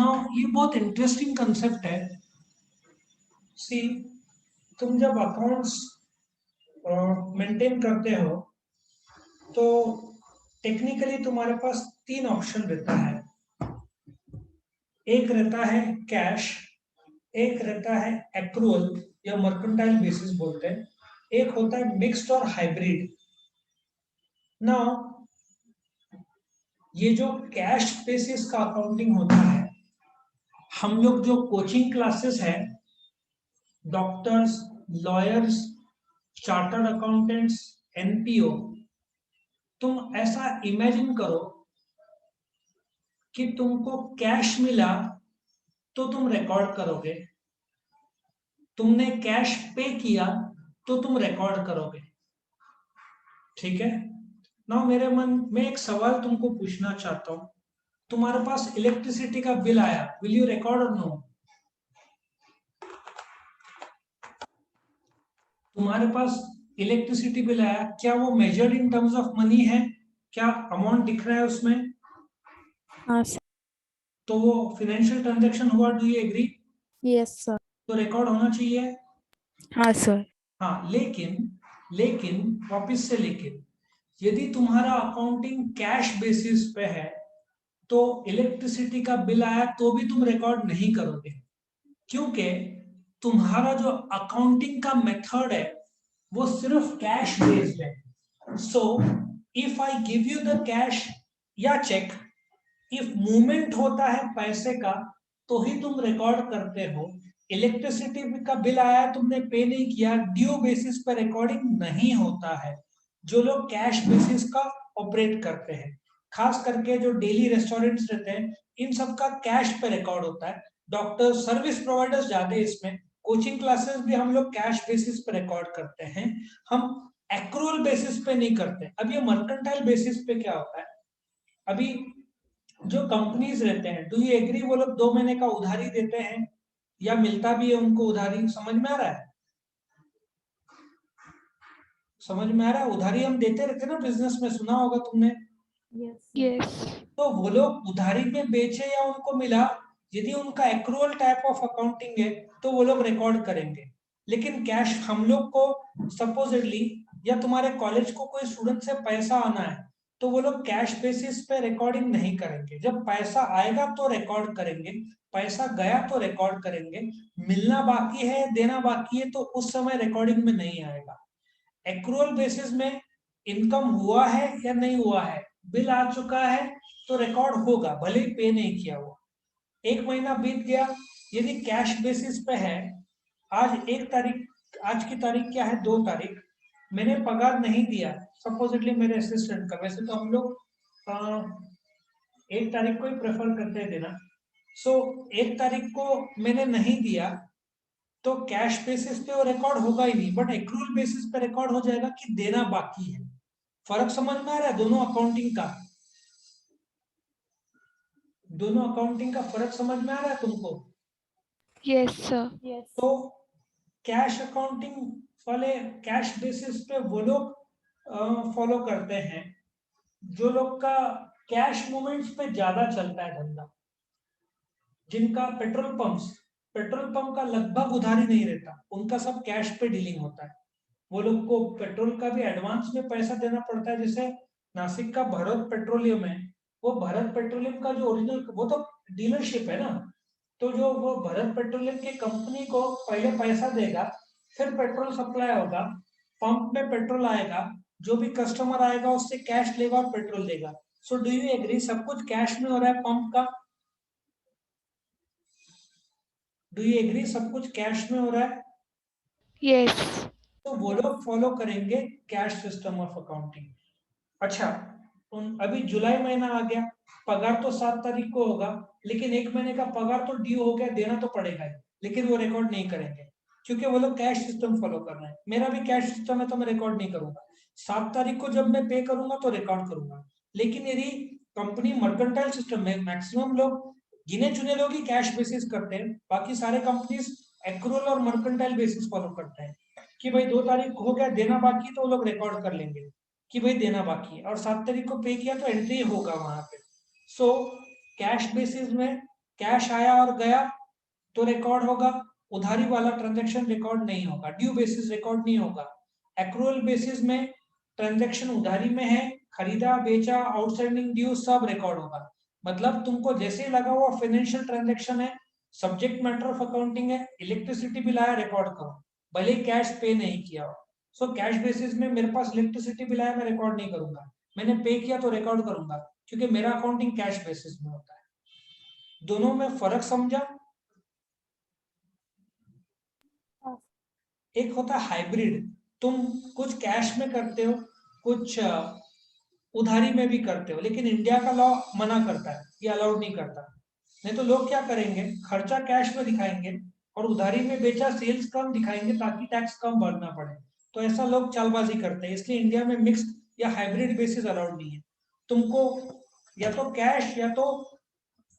Now ये बहुत interesting concept है। सी, तुम जब अकाउंट्स मेंटेन करते हो तो टेक्निकली तुम्हारे पास तीन ऑप्शन रहता है। एक रहता है कैश, एक रहता है एक्रूअल या मर्केंटाइल बेसिस बोलते हैं, एक होता है मिक्स्ड और हाइब्रिड। नाउ ये जो कैश बेसिस का अकाउंटिंग होता है, हम लोग जो कोचिंग क्लासेस है, doctors, lawyers, chartered accountants, NPO, तुम ऐसा इमेजिन करो कि तुमको कैश मिला तो तुम रिकॉर्ड करोगे, तुमने कैश पे किया तो तुम रिकॉर्ड करोगे। ठीक है। ना मेरे मन में एक सवाल तुमको पूछना चाहता हूं। तुम्हारे पास इलेक्ट्रिसिटी का बिल आया, विल यू रिकॉर्ड और नो? तुम्हारे पास इलेक्ट्रिसिटी बिल आया, क्या वो measured in terms of money है? क्या अमाउंट दिख रहा है उसमें? हाँ सर। तो वो फाइनेंशियल ट्रांजैक्शन हुआ, do you agree? Yes sir. तो रिकॉर्ड होना चाहिए। हाँ सर। हाँ, लेकिन लेकिन वापिस से लेकिन यदि तुम्हारा अकाउंटिंग कैश बेसिस पे है तो इलेक्ट्रिसिटी का बिल आया तो भी तुम रिकॉर्ड नहीं करोगे, क्योंकि तुम्हारा जो अकाउंटिंग का मेथड है वो सिर्फ कैश बेस्ड है। So if I give you the cash या चेक, इफ मूवमेंट होता है पैसे का तो ही तुम रिकॉर्ड करते हो। इलेक्ट्रिसिटी का बिल आया, तुमने पे नहीं किया, ड्यू बेसिस पर रिकॉर्डिंग नहीं होता है। जो लोग कैश बेसिस का ऑपरेट करते हैं, खास करके जो डेली रेस्टोरेंट्स रहते हैं, इन सब का कैश पे रिकॉर्ड होता है। डॉक्टर, सर्विस प्रोवाइडर्स ज्यादा इसमें, कोचिंग क्लासेस भी हम लोग कैश बेसिस पे रिकॉर्ड करते हैं, हम एक्रूअल बेसिस पे नहीं करते। अब ये मर्केंटाइल बेसिस पे क्या होता है, अभी जो कंपनीज रहते हैं, डू यू एग्री, वो लोग 2 महीने का उधारी देते हैं या मिलता भी है उनको उधारी? समझ में आ रहा है? समझ में आ रहा है? उधारी हम देते रहते हैं ना बिजनेस में, सुना होगा तुमने। यस। तो वो लोग उधारी में बेचे या उनको मिला, यदि उनका एक्रूअल टाइप ऑफ अकाउंटिंग है तो वो लोग रिकॉर्ड करेंगे। लेकिन कैश हम लोग को सपोजिटली, या तुम्हारे कॉलेज को कोई स्टूडेंट से पैसा आना है तो वो लोग कैश बेसिस पे रिकॉर्डिंग नहीं करेंगे। जब पैसा आएगा तो रिकॉर्ड करेंगे, पैसा गया तो रिकॉर्ड करेंगे, मिलना बाकी है, देना बाकी है तो उस समय रिकॉर्डिंग में नहीं आएगा। एक्रूअल बेसिस में इनकम हुआ है या नहीं हुआ है, बिल आ चुका है तो रिकॉर्ड होगा, भले ही पे नहीं किया हुआ। 1 महीना बीत गया, यदि कैश बेसिस पे है, आज 1 तारीख, आज की तारीख क्या है, 2 तारीख, मैंने पगार नहीं दिया सपोजिटली मेरे असिस्टेंट का, वैसे तो हम लोग 1 तारीख को ही प्रेफर करते हैं देना। सो 1 तारीख को मैंने नहीं दिया तो कैश बेसिस पे वो रिकॉर्ड होगा ही नहीं, बट एक्रूअल बेसिस पे रिकॉर्ड हो जाएगा कि देना बाकी है। फर्क समझ में आ रहा है दोनों अकाउंटिंग का? दोनों अकाउंटिंग का फर्क समझ में आ रहा है तुमको? Yes sir. तो कैश अकाउंटिंग वाले कैश बेसिस पे वो लोग फॉलो करते हैं जो लोग का कैश मूवमेंट्स पे ज्यादा चलता है धंधा, जिनका पेट्रोल पंप का लगभग उधारी नहीं रहता, उनका सब कैश पे डीलिंग होता है। वो लोग को पेट्रोल का भी एडवांस में पैसा देना पड़ता है। जैसे नासिक का भारत पेट्रोलियम है, वो भारत पेट्रोलियम का जो ओरिजिनल, वो तो डीलरशिप है ना, तो जो वो भारत पेट्रोलियम की कंपनी को पहले पैसा देगा, फिर पेट्रोल सप्लाई होगा, पंप में पेट्रोल आएगा, जो भी कस्टमर आएगा उससे कैश लेगा और पेट्रोल देगा। सो डू यू एग्री, सब कुछ कैश में हो रहा है पंप का? डू यू एग्री, सब कुछ कैश में हो रहा है? यस। तो वो लोग फॉलो करेंगे कैश सिस्टम ऑफ अकाउंटिंग। अच्छा, अभी जुलाई महीना आ गया, पगार तो 7 तारीख को होगा, लेकिन 1 महीने का पगार तो ड्यू हो गया, देना तो पड़ेगा ही, लेकिन वो रिकॉर्ड नहीं करेंगे क्योंकि वो लोग कैश सिस्टम फॉलो कर रहे हैं। मेरा भी कैश सिस्टम है तो मैं रिकॉर्ड नहीं करूंगा। 7 तारीख को जब मैं पे करूंगा तो रिकॉर्ड करूंगा। लेकिन यदि कंपनी मर्केंटाइल सिस्टम में, मैक्सिमम लोग, गिने चुने लोग ही कैश बेसिस करते हैं, बाकी सारे कंपनीज एक्रूअल और मर्केंटाइल बेसिस फॉलो करते हैं कि भाई 2 तारीख हो गया, देना बाकी, तो वो लोग रिकॉर्ड कर लेंगे कि भाई देना बाकी है, और 7 तारीख को पे किया तो एंट्री होगा वहां पे। सो कैश बेसिस में कैश आया और गया तो रिकॉर्ड होगा, उधारी वाला ट्रांजैक्शन रिकॉर्ड नहीं होगा, ड्यू बेसिस रिकॉर्ड नहीं होगा। एक्रूअल बेसिस में ट्रांजैक्शन उधारी में है, खरीदा बेचा आउटस्टैंडिंग ड्यू सब रिकॉर्ड होगा। मतलब तुमको जैसे ही लगा हुआ फाइनेंशियल ट्रांजैक्शन है, सब्जेक्ट मैटर ऑफ अकाउंटिंग है, इलेक्ट्रिसिटी बिल आया रिकॉर्ड करो, भले ही कैश पे नहीं किया हो। सो कैश बेसिस में मेरे पास इलेक्ट्रिसिटी बिल आया, मैं रिकॉर्ड नहीं करूंगा, मैंने पे किया तो रिकॉर्ड करूंगा, क्योंकि मेरा अकाउंटिंग कैश बेसिस में होता है। दोनों में फर्क समझा? एक होता है हाइब्रिड, तुम कुछ कैश में करते हो, कुछ उधारी में भी करते हो, लेकिन इंडिया का लॉ मना करता है, ये अलाउड नहीं करता। नहीं तो लोग क्या करेंगे, खर्चा कैश में दिखाएंगे और उधारी में बेचा सेल्स कम दिखाएंगे ताकि टैक्स कम भरना पड़े। तो ऐसा लोग चालबाजी करते हैं, इसलिए इंडिया में मिक्स्ड या हाइब्रिड बेसिस अलाउड नहीं है। तुमको या तो कैश या तो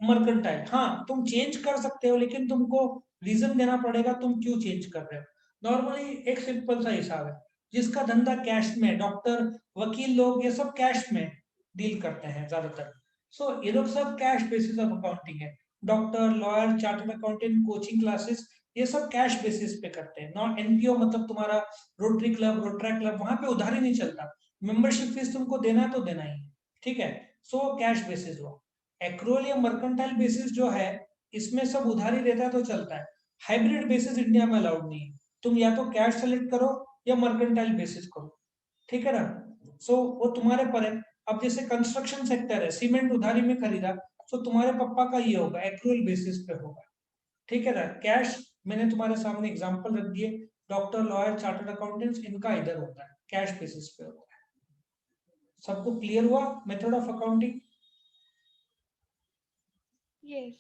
मर्केंटाइल, हाँ तुम चेंज कर सकते हो, लेकिन तुमको रीजन देना पड़ेगा तुम क्यों चेंज कर रहे हो। नॉर्मली एक सिंपल सा हिसाब है, जिसका धंधा कैश में, डॉक्टर वकील लोग ये सब कैश में डील करते हैं ज्यादातर। सो ये लोग सब कैश बेसिस ऑफ अकाउंटिंग है, doctor lawyer chartered accountant coaching classes ये सब कैश बेसिस पे करते हैं। नॉन एनपीओ मतलब तुम्हारा रोटरी क्लब रोटरा क्लब, वहां पे उधारी नहीं चलता, मेंबरशिप फीस तुमको देना है तो देना ही है, ठीक है। सो कैश बेसिस हुआ। एक्रोल या मर्केंटाइल बेसिस जो है, इसमें सब उधारी रहता है तो चलता है। हाइब्रिड बेसिस इंडिया में अलाउड नहीं है, तुम या तो कैश सेलेक्ट करो या मर्केंटाइल बेसिस करो, ठीक है ना। सो वो तुम्हारे पर है। अब जैसे कंस्ट्रक्शन सेक्टर है, सीमेंट उधारी में खरीदा, तो तुम्हारे पापा का ये होगा, एक्रूअल बेसिस पे होगा, ठीक है ना। कैश मैंने तुम्हारे सामने एग्जांपल रख दिए, डॉक्टर लॉयर चार्टर्ड अकाउंटेंट्स इनका इधर होता है, कैश बेसिस पे होता है। सबको क्लियर हुआ मेथड ऑफ अकाउंटिंग? Yes.